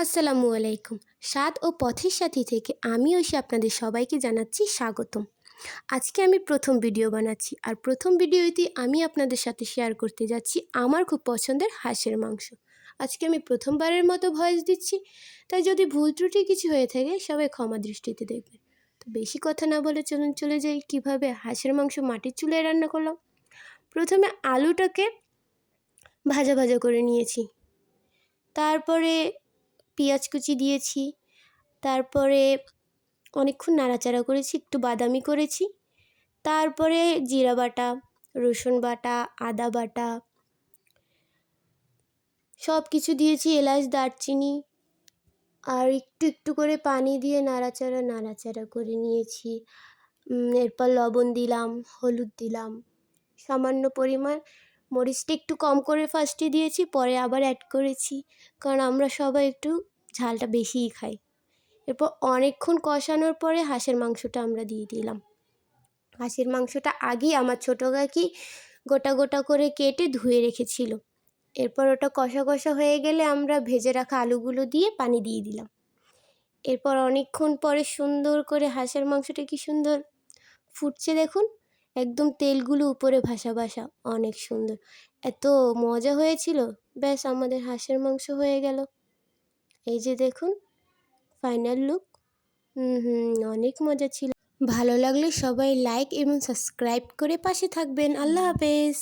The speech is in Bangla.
আসসালামু আলাইকুম। স্বাদ ও পথের সাথী থেকে আমি ঐশী আপনাদের সবাইকে জানাচ্ছি স্বাগতম। আজকে আমি প্রথম ভিডিও বানাচ্ছি, আর প্রথম ভিডিওতে আমি আপনাদের সাথে শেয়ার করতে যাচ্ছি আমার খুব পছন্দের হাঁসের মাংস। আজকে আমি প্রথমবারের মতো ভয়েস দিচ্ছি, তাই যদি ভুল ত্রুটি কিছু হয়ে থাকে সবাই ক্ষমা দৃষ্টিতে দেখবেন। তো বেশি কথা না বলে চলুন চলে যাই কীভাবে হাঁসের মাংস মাটির চুলায় রান্না করলাম। প্রথমে আলুটাকে ভাজা ভাজা করে নিয়েছি, তারপরে পেঁয়াজ কুচি দিয়েছি, তারপরে অনেকক্ষণ নাড়াচাড়া করেছি, একটু বাদামি করেছি। তারপরে জিরা বাটা, রসুন বাটা, আদা বাটা সব কিছু দিয়েছি, এলাচ, দারচিনি, আর একটু একটু করে পানি দিয়ে নাড়াচাড়া করে নিয়েছি। এরপর লবণ দিলাম, হলুদ দিলাম, সামান্য পরিমাণ মরিচটা একটু কম করে ফার্স্টে দিয়েছি, পরে আবার অ্যাড করেছি, কারণ আমরা সবাই একটু ঝালটা বেশিই খাই। এরপর অনেকক্ষণ কষানোর পরে হাঁসের মাংসটা আমরা দিয়ে দিলাম। হাঁসের মাংসটা আগেই আমার ছোটো কাকি গোটা গোটা করে কেটে ধুয়ে রেখেছিল। এরপর ওটা কষা কষা হয়ে গেলে আমরা ভেজে রাখা আলুগুলো দিয়ে পানি দিয়ে দিলাম। এরপর অনেকক্ষণ পরে সুন্দর করে হাঁসের মাংসটা কি সুন্দর ফুটছে দেখুন, একদম তেলগুলো উপরে ভাসা ভাসা, অনেক সুন্দর, এত মজা হয়েছিল। ব্যাস, আমাদের হাঁসের মাংস হয়ে গেল। এই যে দেখুন ফাইনাল লুক। অনেক মজা ছিল। ভালো লাগলে সবাই লাইক এবং সাবস্ক্রাইব করে পাশে থাকবেন। আল্লাহ হাফেজ।